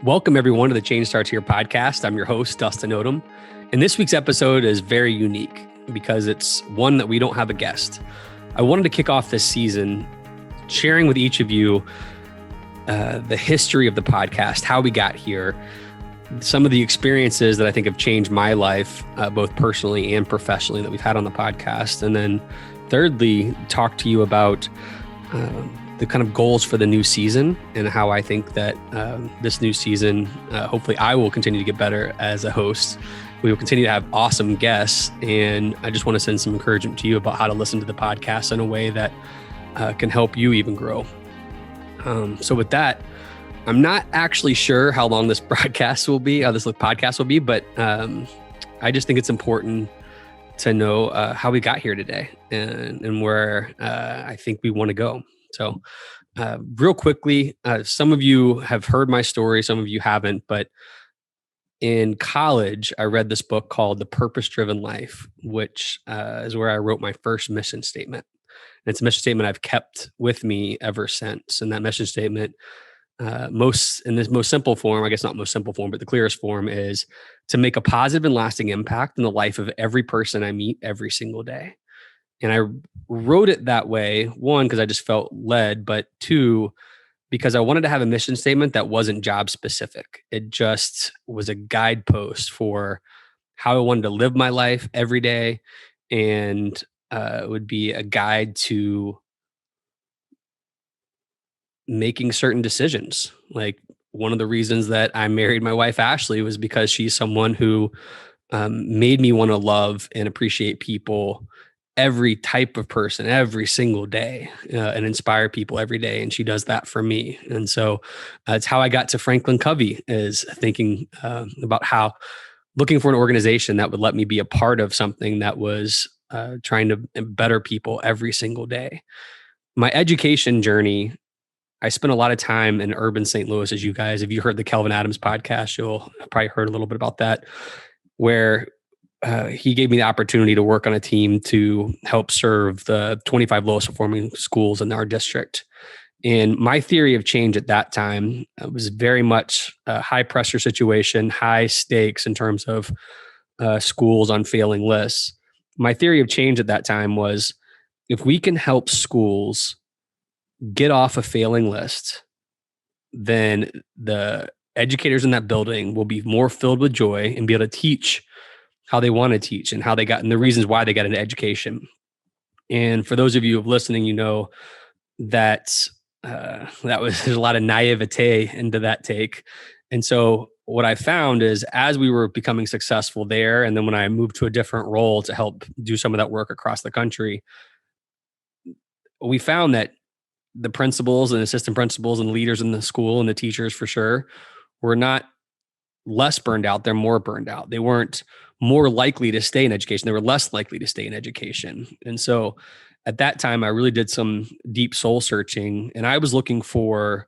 Welcome, everyone, to the Change Starts Here podcast. I'm your host, Dustin Odham. And this week's episode is very unique because it's one that we don't have a guest. I wanted to kick off this season sharing with each of you the history of the podcast, how we got here, some of the experiences that I think have changed my life, both personally and professionally, that we've had on the podcast. And then thirdly, talk to you about the kind of goals for the new season and how I think that this new season, hopefully I will continue to get better as a host. We will continue to have awesome guests. And I just want to send some encouragement to you about how to listen to the podcast in a way that can help you even grow. So with that, I'm not actually sure how long this podcast will be, but I just think it's important to know how we got here today and where I think we want to go. So real quickly, some of you have heard my story, some of you haven't, but in college, I read this book called The Purpose-Driven Life, which is where I wrote my first mission statement. And it's a mission statement I've kept with me ever since. And that mission statement, in this most simple form, I guess not most simple form, but the clearest form, is to make a positive and lasting impact in the life of every person I meet every single day. And I wrote it that way, one, because I just felt led, but two, because I wanted to have a mission statement that wasn't job specific. It just was a guidepost for how I wanted to live my life every day. And it would be a guide to making certain decisions. Like, one of the reasons that I married my wife, Ashley, was because she's someone who made me want to love and appreciate people, every type of person, every single day, and inspire people every day. And she does that for me. And so it's how I got to FranklinCovey, is thinking about how looking for an organization that would let me be a part of something that was trying to better people every single day. My education journey, I spent a lot of time in urban St. Louis, as you guys, if you heard the Kelvin Adams podcast, you'll probably heard a little bit about that, where he gave me the opportunity to work on a team to help serve the 25 lowest performing schools in our district. And my theory of change at that time was very much a high pressure situation, high stakes in terms of schools on failing lists. My theory of change at that time was, if we can help schools get off a failing list, then the educators in that building will be more filled with joy and be able to teach how they want to teach and how they got, and the reasons why they got into education. And for those of you who are listening, you know that there's a lot of naivete into that take. And so what I found is, as we were becoming successful there, and then when I moved to a different role to help do some of that work across the country, we found that the principals and assistant principals and leaders in the school and the teachers, for sure, were not less burned out. They're more burned out. They weren't more likely to stay in education. They were less likely to stay in education. And so at that time, I really did some deep soul searching, and I was looking for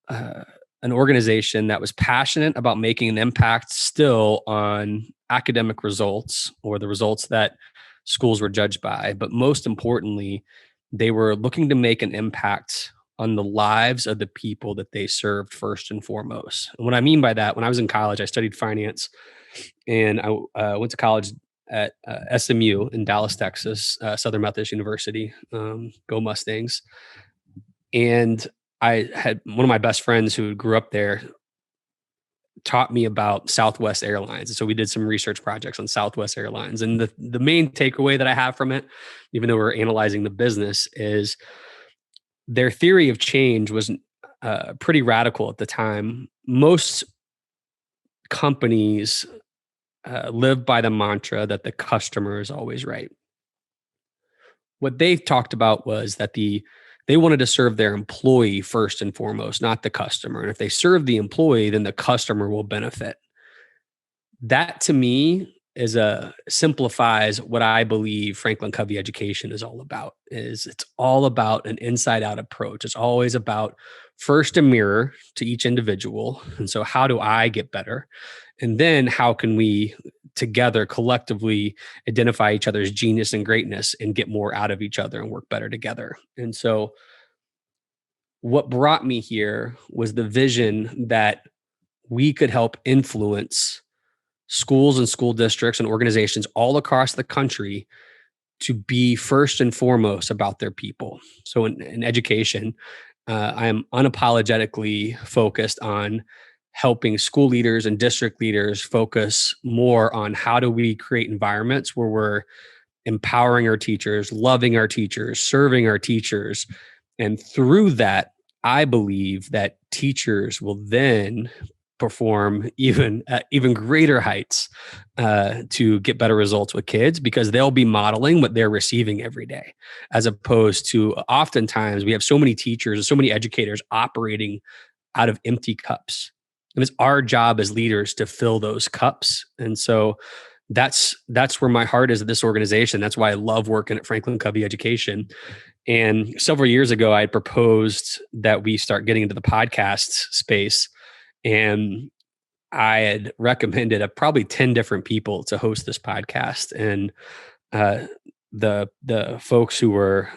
an organization that was passionate about making an impact still on academic results, or the results that schools were judged by. But most importantly, they were looking to make an impact on the lives of the people that they served first and foremost. And what I mean by that, when I was in college, I studied finance, and I went to college at SMU in Dallas, Texas, Southern Methodist University. Go Mustangs. And I had one of my best friends who grew up there taught me about Southwest Airlines. And so we did some research projects on Southwest Airlines. And the main takeaway that I have from it, even though we're analyzing the business, is their theory of change was pretty radical at the time. Most companies live by the mantra that the customer is always right. What they talked about was that they wanted to serve their employee first and foremost, not the customer. And if they serve the employee, then the customer will benefit. That, to me, simplifies what I believe FranklinCovey education is all about. It's all about an inside out approach. It's always about first a mirror to each individual. And so how do I get better? And then how can we together collectively identify each other's genius and greatness and get more out of each other and work better together? And so what brought me here was the vision that we could help influence schools and school districts and organizations all across the country to be first and foremost about their people. So in education, I am unapologetically focused on helping school leaders and district leaders focus more on how do we create environments where we're empowering our teachers, loving our teachers, serving our teachers. And through that, I believe that teachers will then perform even at even greater heights to get better results with kids, because they'll be modeling what they're receiving every day, as opposed to oftentimes we have so many teachers and so many educators operating out of empty cups. And it's our job as leaders to fill those cups. And so that's where my heart is at this organization. That's why I love working at FranklinCovey Education. And several years ago, I had proposed that we start getting into the podcast space. And I had recommended probably 10 different people to host this podcast. And the folks who were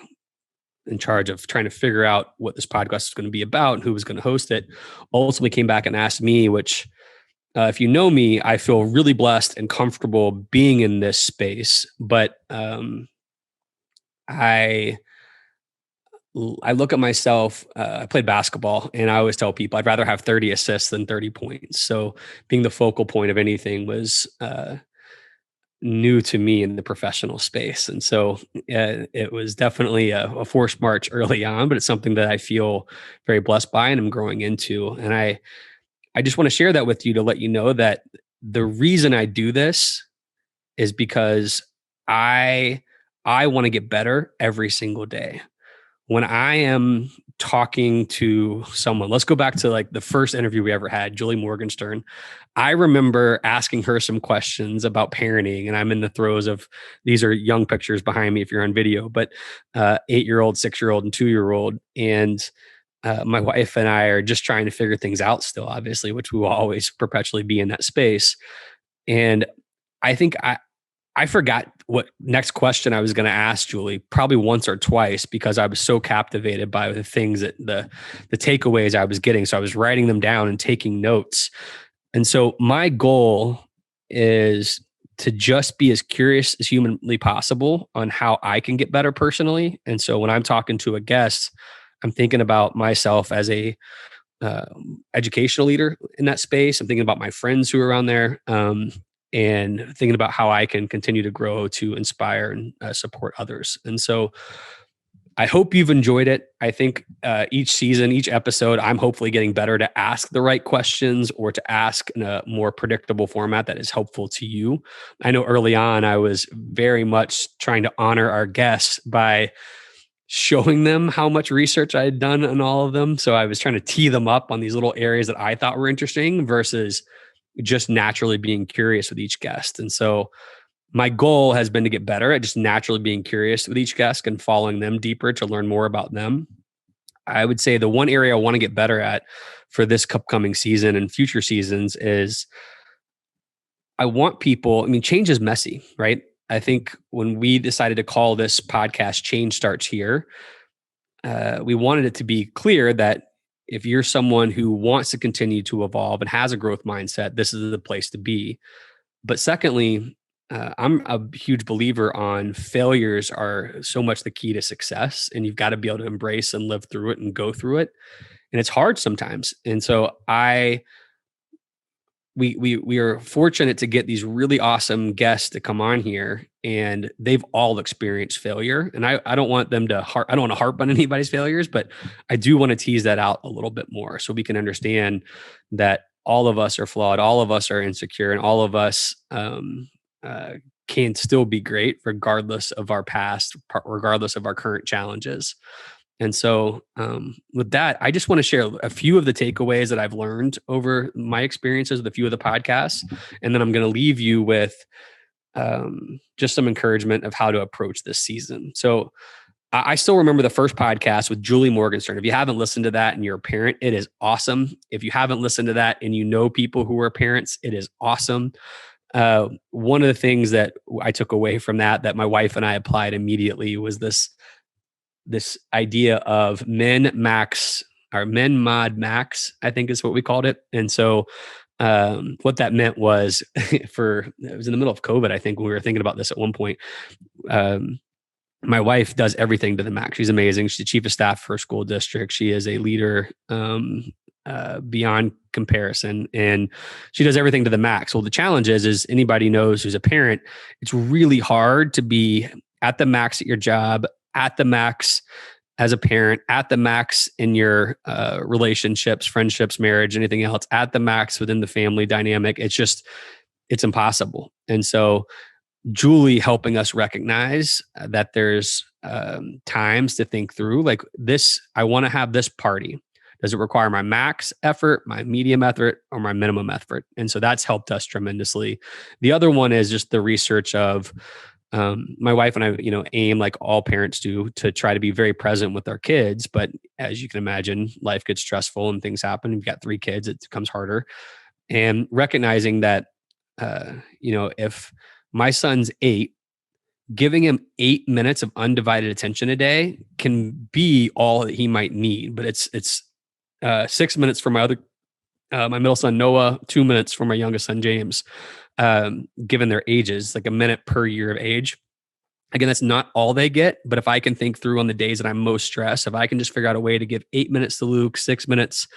in charge of trying to figure out what this podcast was going to be about and who was going to host it ultimately came back and asked me, which if you know me, I feel really blessed and comfortable being in this space. But I look at myself, I played basketball, and I always tell people I'd rather have 30 assists than 30 points. So being the focal point of anything was new to me in the professional space. And so it was definitely a forced march early on, but it's something that I feel very blessed by and I'm growing into. And I just want to share that with you to let you know that the reason I do this is because I want to get better every single day. When I am talking to someone, let's go back to like the first interview we ever had, Julie Morgenstern. I remember asking her some questions about parenting, and I'm in the throes of, these are young pictures behind me if you're on video, but 8-year-old, 6-year-old, and 2-year-old. And my wife and I are just trying to figure things out still, obviously, which we will always perpetually be in that space. And I think I forgot what next question I was going to ask Julie probably once or twice, because I was so captivated by the things that the takeaways I was getting. So I was writing them down and taking notes. And so my goal is to just be as curious as humanly possible on how I can get better personally. And so when I'm talking to a guest, I'm thinking about myself as a educational leader in that space. I'm thinking about my friends who are around there, and thinking about how I can continue to grow to inspire and support others. And so I hope you've enjoyed it. I think each season, each episode, I'm hopefully getting better to ask the right questions or to ask in a more predictable format that is helpful to you. I know early on, I was very much trying to honor our guests by showing them how much research I had done on all of them. So I was trying to tee them up on these little areas that I thought were interesting versus just naturally being curious with each guest. And so my goal has been to get better at just naturally being curious with each guest and following them deeper to learn more about them. I would say the one area I want to get better at for this upcoming season and future seasons is I want people, change is messy, right? I think when we decided to call this podcast Change Starts Here, we wanted it to be clear that if you're someone who wants to continue to evolve and has a growth mindset, this is the place to be. But secondly, I'm a huge believer on failures are so much the key to success, and you've got to be able to embrace and live through it and go through it. And it's hard sometimes. And so we are fortunate to get these really awesome guests to come on here, and they've all experienced failure. And I don't want them to I don't want to harp on anybody's failures, but I do want to tease that out a little bit more so we can understand that all of us are flawed, all of us are insecure, and all of us can still be great regardless of our past, regardless of our current challenges. And so with that, I just want to share a few of the takeaways that I've learned over my experiences with a few of the podcasts. And then I'm going to leave you with just some encouragement of how to approach this season. So I still remember the first podcast with Julie Morgenstern. If you haven't listened to that and you're a parent, it is awesome. If you haven't listened to that and you know people who are parents, it is awesome. One of the things that I took away from that my wife and I applied immediately was this idea of men max our men mod max, I think is what we called it. And so what that meant was it was in the middle of COVID, I think, when we were thinking about this at one point. Um, my wife does everything to the max. She's amazing. She's the chief of staff for a school district. She is a leader beyond comparison, and she does everything to the max. Well, the challenge is anybody knows who's a parent, it's really hard to be at the max at your job, at the max as a parent, at the max in your relationships, friendships, marriage, anything else, at the max within the family dynamic. It's impossible. And so Julie helping us recognize that there's times to think through like this. I want to have this party. Does it require my max effort, my medium effort, or my minimum effort? And so that's helped us tremendously. The other one is just the research of my wife and I, aim like all parents do to try to be very present with our kids. But as you can imagine, life gets stressful and things happen. You've got 3 kids, it becomes harder. And recognizing that, if my son's 8, giving him 8 minutes of undivided attention a day can be all that he might need. But it's 6 minutes for my middle son, Noah, 2 minutes for my youngest son, James, given their ages, like a minute per year of age. Again, that's not all they get, but if I can think through on the days that I'm most stressed, if I can just figure out a way to give 8 minutes to Luke, 6 minutes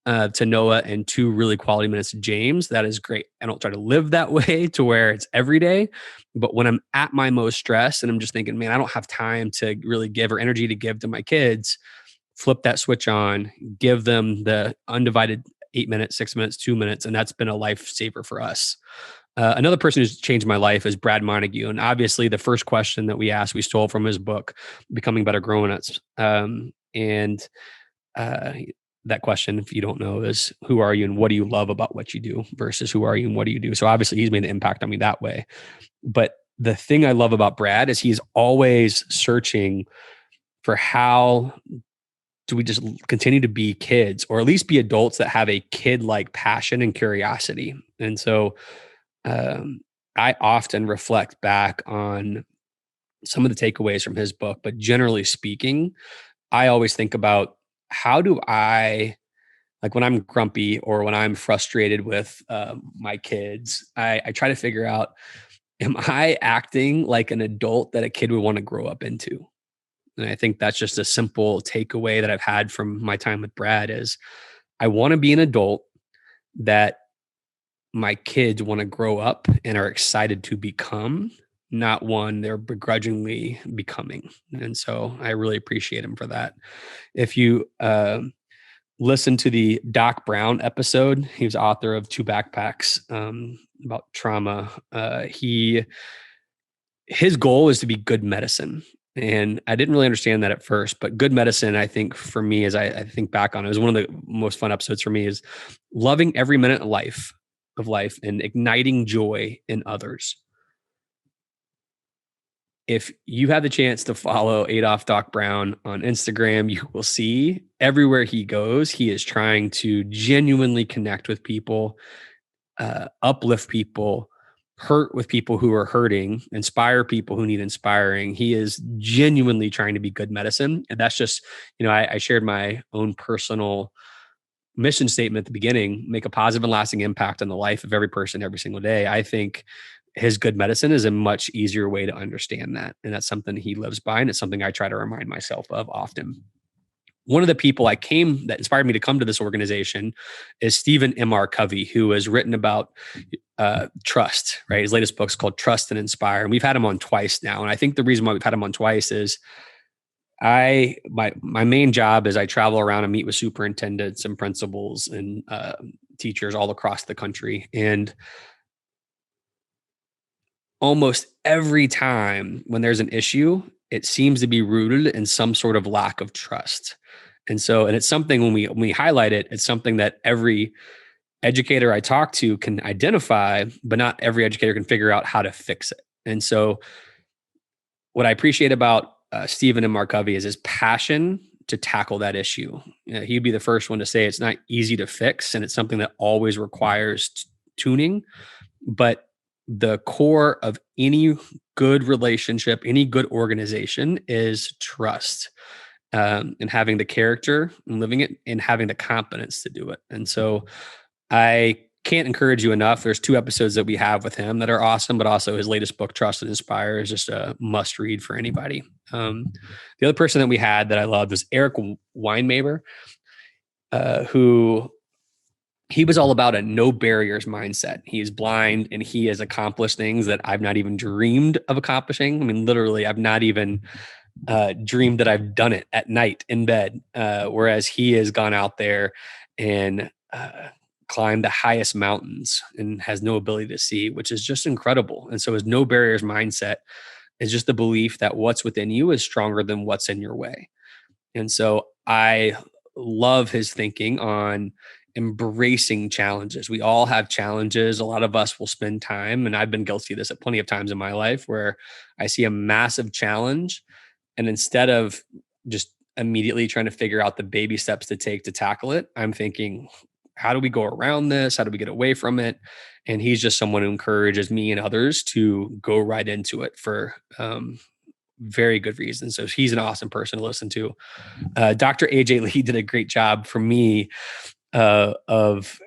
to Noah, and 2 really quality minutes to James, that is great. I don't try to live that way to where it's every day, but when I'm at my most stressed and I'm just thinking, man, I don't have time to really give or energy to give to my kids, flip that switch on, give them the undivided 8 minutes, 6 minutes, 2 minutes. And that's been a lifesaver for us. Another person who's changed my life is Brad Montague. And obviously the first question that we asked, we stole from his book, Becoming Better Grown-Ups. That question, if you don't know, is who are you and what do you love about what you do versus who are you and what do you do? So obviously he's made an impact on me that way. But the thing I love about Brad is he's always searching for how do we just continue to be kids, or at least be adults that have a kid-like passion and curiosity. And so I often reflect back on some of the takeaways from his book, but generally speaking, I always think about how do I, like when I'm grumpy or when I'm frustrated with my kids, I try to figure out, am I acting like an adult that a kid would want to grow up into? And I think that's just a simple takeaway that I've had from my time with Brad is I want to be an adult that my kids want to grow up and are excited to become, not one they're begrudgingly becoming. And so I really appreciate him for that. If you listen to the Doc Brown episode, he was author of 2 Backpacks about trauma. His goal is to be good medicine. And I didn't really understand that at first, but good medicine, I think for me, as I think back on it, was one of the most fun episodes for me, is loving every minute of life and igniting joy in others. If you have the chance to follow Adolf Doc Brown on Instagram, you will see everywhere he goes, he is trying to genuinely connect with people, uplift people, hurt with people who are hurting, inspire people who need inspiring. He is genuinely trying to be good medicine. And that's just, I shared my own personal mission statement at the beginning, make a positive and lasting impact on the life of every person every single day. I think his good medicine is a much easier way to understand that. And that's something he lives by. And it's something I try to remind myself of often. One of the people that inspired me to come to this organization is Stephen M.R. Covey, who has written about trust, right? His latest book's called Trust and Inspire. And we've had him on twice now. And I think the reason why we've had him on twice is my main job is I travel around and meet with superintendents and principals and teachers all across the country. And almost every time when there's an issue, it seems to be rooted in some sort of lack of trust. And it's something when we highlight it, it's something that every educator I talk to can identify, but not every educator can figure out how to fix it. And so what I appreciate about Stephen and Mark Covey is his passion to tackle that issue. He'd be the first one to say it's not easy to fix, and it's something that always requires tuning. But the core of any good relationship, any good organization is trust. and having the character and living it and having the competence to do it. And so I can't encourage you enough. There's 2 episodes that we have with him that are awesome, but also his latest book, Trust and Inspire, is just a must read for anybody. The other person that we had that I loved was Eric Weinmaber, who he was all about a no barriers mindset. He is blind and he has accomplished things that I've not even dreamed of accomplishing. I mean, literally, I've not even dreamed that I've done it at night in bed. Whereas he has gone out there and climbed the highest mountains and has no ability to see, which is just incredible. And so his no barriers mindset is just the belief that what's within you is stronger than what's in your way. And so I love his thinking on embracing challenges. We all have challenges. A lot of us will spend time, and I've been guilty of this at plenty of times in my life, where I see a massive challenge, and instead of just immediately trying to figure out the baby steps to take to tackle it, I'm thinking, how do we go around this? How do we get away from it? And he's just someone who encourages me and others to go right into it for very good reasons. So he's an awesome person to listen to. Dr. AJ Lee did a great job for me of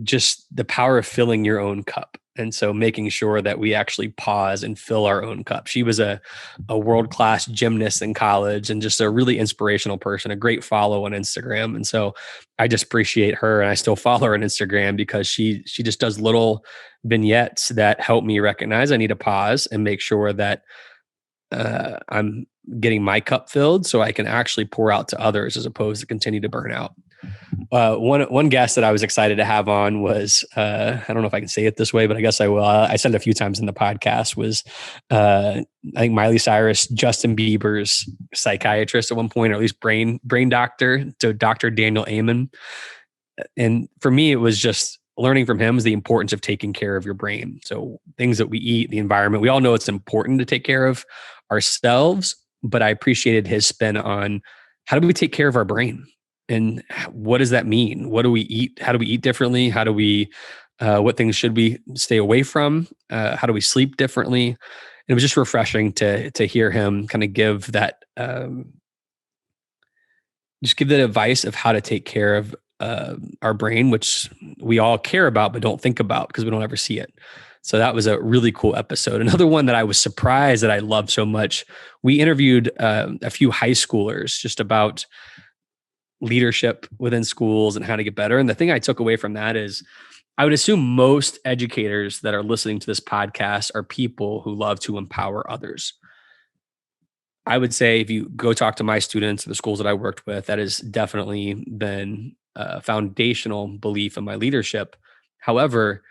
just the power of filling your own cup. And so making sure that we actually pause and fill our own cup. She was a world-class gymnast in college and just a really inspirational person, a great follow on Instagram. And so I just appreciate her, and I still follow her on Instagram because she just does little vignettes that help me recognize I need to pause and make sure that I'm getting my cup filled so I can actually pour out to others as opposed to continue to burn out. One guest that I was excited to have on was, I don't know if I can say it this way, but I guess I will. I said it a few times in the podcast, was I think Miley Cyrus, Justin Bieber's psychiatrist at one point, or at least brain doctor, so Dr. Daniel Amen. And for me, it was just learning from him is the importance of taking care of your brain. So things that we eat, the environment, we all know it's important to take care of ourselves, but I appreciated his spin on how do we take care of our brain? And what does that mean? What do we eat? How do we eat differently? How do we, what things should we stay away from? How do we sleep differently? And it was just refreshing to hear him kind of give that, just give that advice of how to take care of our brain, which we all care about, but don't think about because we don't ever see it. So that was a really cool episode. Another one that I was surprised that I loved so much. We interviewed a few high schoolers just about leadership within schools and how to get better. And the thing I took away from that is I would assume most educators that are listening to this podcast are people who love to empower others. I would say if you go talk to my students in the schools that I worked with, that has definitely been a foundational belief in my leadership. However,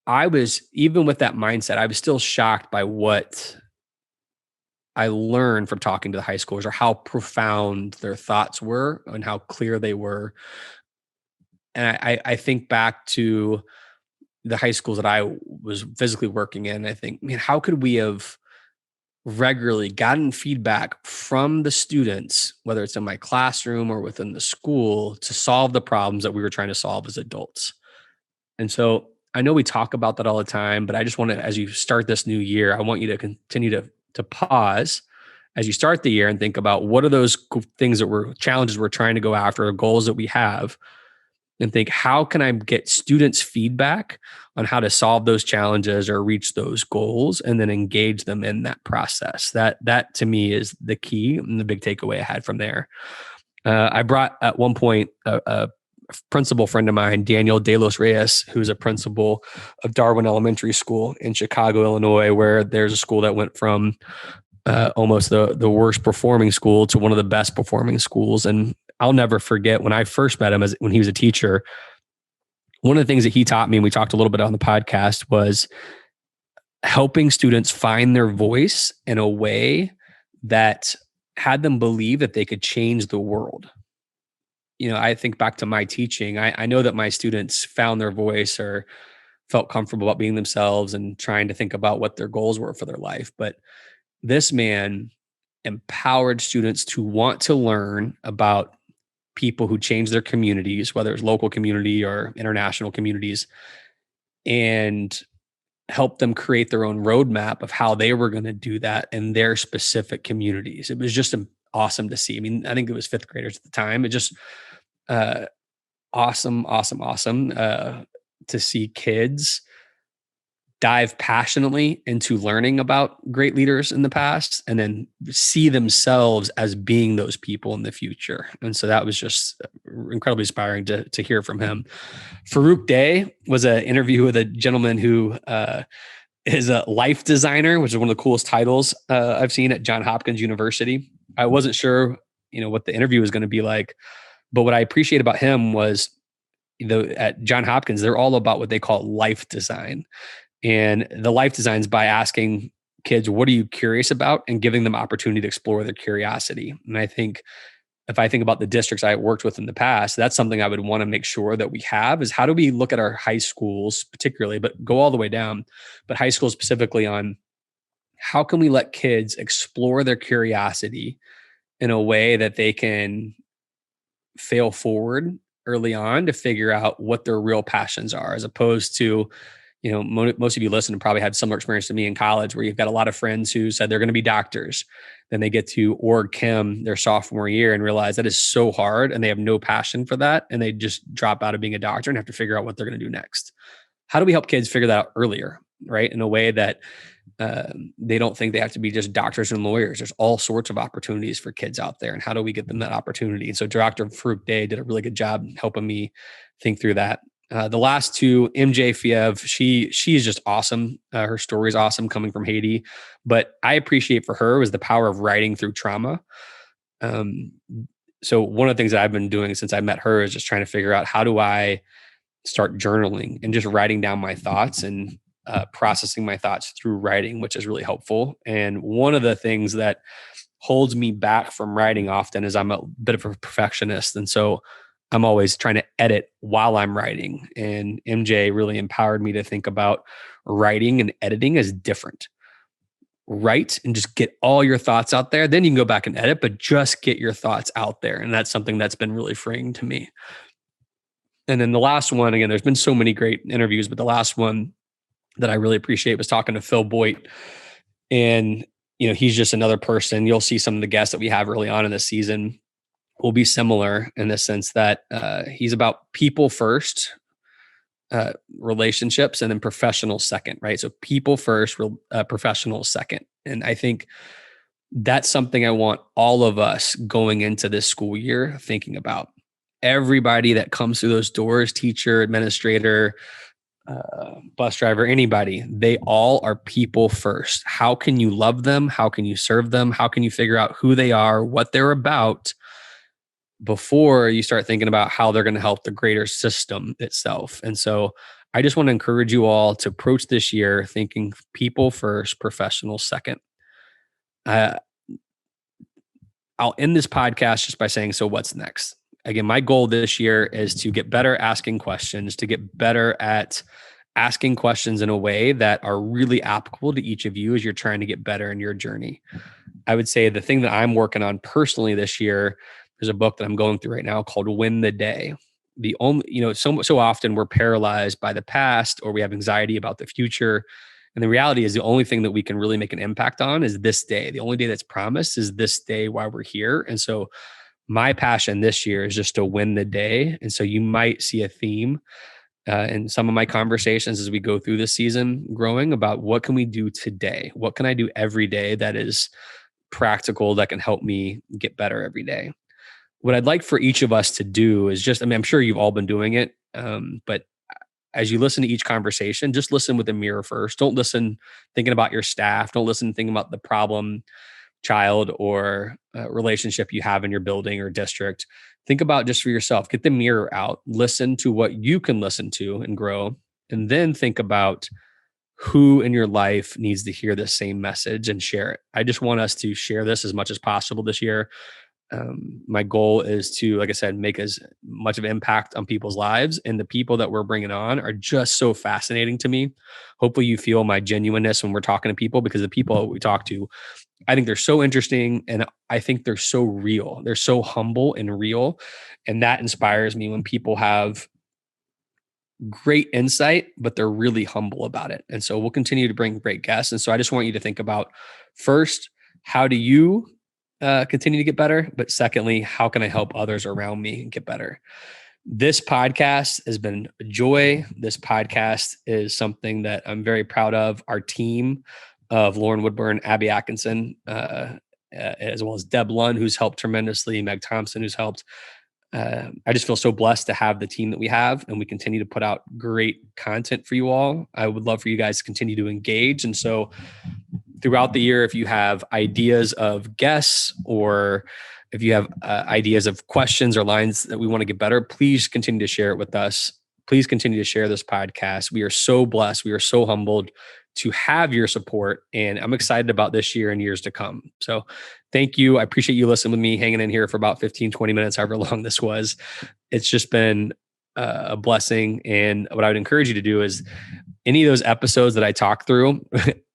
I was, even with that mindset, I was still shocked by what I learned from talking to the high schoolers, or how profound their thoughts were and how clear they were. And I think back to the high schools that I was physically working in. I think, man, how could we have regularly gotten feedback from the students, whether it's in my classroom or within the school, to solve the problems that we were trying to solve as adults? And so I know we talk about that all the time, but I just want to, as you start this new year, I want you to continue to pause as you start the year and think about what are those things that we're challenges we're trying to go after, or goals that we have, and think, how can I get students' feedback on how to solve those challenges or reach those goals, and then engage them in that process. That to me is the key and the big takeaway I had from there. I brought at one point a principal friend of mine, Daniel De Los Reyes, who's a principal of Darwin Elementary School in Chicago, Illinois, where there's a school that went from almost the worst performing school to one of the best performing schools. And I'll never forget when I first met him when he was a teacher. One of the things that he taught me, and we talked a little bit on the podcast, was helping students find their voice in a way that had them believe that they could change the world. You know, I think back to my teaching. I know that my students found their voice or felt comfortable about being themselves and trying to think about what their goals were for their life. But this man empowered students to want to learn about people who change their communities, whether it's local community or international communities, and help them create their own roadmap of how they were going to do that in their specific communities. It was just awesome to see. I mean, I think it was fifth graders at the time. It just uh, awesome, awesome, awesome to see kids dive passionately into learning about great leaders in the past and then see themselves as being those people in the future. And so that was just incredibly inspiring to hear from him. Farouk Day was an interview with a gentleman who is a life designer, which is one of the coolest titles I've seen at Johns Hopkins University. I wasn't sure, what the interview was going to be like, but what I appreciate about him was, at Johns Hopkins, they're all about what they call life design. And the life designs by asking kids, what are you curious about, and giving them opportunity to explore their curiosity. And I think if I think about the districts I worked with in the past, that's something I would want to make sure that we have is how do we look at our high schools particularly, but go all the way down, but high schools specifically on how can we let kids explore their curiosity in a way that they can fail forward early on to figure out what their real passions are, as opposed to most of you listen probably had similar experience to me in college where you've got a lot of friends who said they're going to be doctors. Then they get to org chem their sophomore year and realize that is so hard and they have no passion for that. And they just drop out of being a doctor and have to figure out what they're going to do next. How do we help kids figure that out earlier, right? In a way that they don't think they have to be just doctors and lawyers. There's all sorts of opportunities for kids out there. And how do we get them that opportunity? And so Dr. Farouk Day did a really good job helping me think through that. The last two, MJ Fiev, she's just awesome. Her story is awesome coming from Haiti. But I appreciate for her was the power of writing through trauma. So one of the things that I've been doing since I met her is just trying to figure out how do I start journaling and just writing down my thoughts and processing my thoughts through writing, which is really helpful. And one of the things that holds me back from writing often is I'm a bit of a perfectionist. And so I'm always trying to edit while I'm writing. And MJ really empowered me to think about writing and editing as different. Write and just get all your thoughts out there. Then you can go back and edit, but just get your thoughts out there. And that's something that's been really freeing to me. And then the last one, again, there's been so many great interviews, but the last one that I really appreciate was talking to Phil Boyd. And, he's just another person. You'll see some of the guests that we have early on in the season will be similar in the sense that he's about people first, relationships, and then professional second, right? So people first, professional second. And I think that's something I want all of us going into this school year thinking about. Everybody that comes through those doors, teacher, administrator, bus driver, anybody, they all are people first. How can you love them? How can you serve them? How can you figure out who they are, what they're about, before you start thinking about how they're going to help the greater system itself? And so I just want to encourage you all to approach this year thinking people first, professional second. I'll end this podcast just by saying, so what's next? Again, my goal this year is to get better asking questions, to get better at asking questions in a way that are really applicable to each of you as you're trying to get better in your journey. I would say the thing that I'm working on personally this year, there's a book that I'm going through right now called Win the Day. The only, so often we're paralyzed by the past or we have anxiety about the future. And the reality is the only thing that we can really make an impact on is this day. The only day that's promised is this day while we're here. And so my passion this year is just to win the day. And so you might see a theme in some of my conversations as we go through this season growing about what can we do today? What can I do every day that is practical, that can help me get better every day? What I'd like for each of us to do is just, I'm sure you've all been doing it, but as you listen to each conversation, just listen with a mirror first. Don't listen thinking about your staff. Don't listen thinking about the problem child or relationship you have in your building or district. Think about just for yourself. Get the mirror out. Listen to what you can listen to and grow. And then think about who in your life needs to hear the same message and share it. I just want us to share this as much as possible this year. My goal is to, like I said, make as much of an impact on people's lives, and the people that we're bringing on are just so fascinating to me. Hopefully you feel my genuineness when we're talking to people, because the people we talk to, I think they're so interesting, and I think they're so real. They're so humble and real. And that inspires me when people have great insight, but they're really humble about it. And so we'll continue to bring great guests. And so I just want you to think about first, how do you continue to get better? But secondly, how can I help others around me get better? This podcast has been a joy. This podcast is something that I'm very proud of. Our team of Lauren Woodburn, Abby Atkinson, as well as Deb Lund, who's helped tremendously, Meg Thompson, who's helped. I just feel so blessed to have the team that we have, and we continue to put out great content for you all. I would love for you guys to continue to engage. And so throughout the year, if you have ideas of guests, or if you have ideas of questions or lines that we want to get better, please continue to share it with us. Please continue to share this podcast. We are so blessed. We are so humbled to have your support, and I'm excited about this year and years to come. So thank you. I appreciate you listening with me, hanging in here for about 15, 20 minutes, however long this was. It's just been a blessing. And what I would encourage you to do is any of those episodes that I talk through,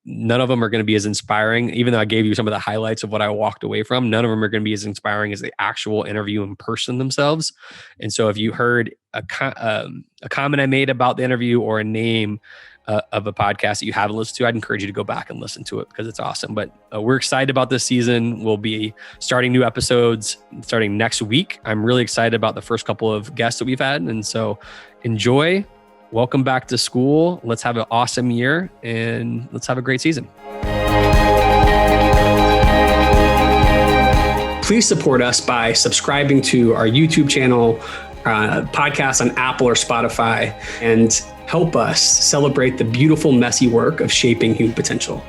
none of them are going to be as inspiring, even though I gave you some of the highlights of what I walked away from. None of them are going to be as inspiring as the actual interview in person themselves. And so if you heard a comment I made about the interview, or a name of a podcast that you haven't listened to, I'd encourage you to go back and listen to it, because it's awesome. But we're excited about this season. We'll be starting new episodes starting next week. I'm really excited about the first couple of guests that we've had. And so enjoy. Welcome back to school. Let's have an awesome year, and let's have a great season. Please support us by subscribing to our YouTube channel, podcast on Apple or Spotify, and help us celebrate the beautiful, messy work of shaping human potential.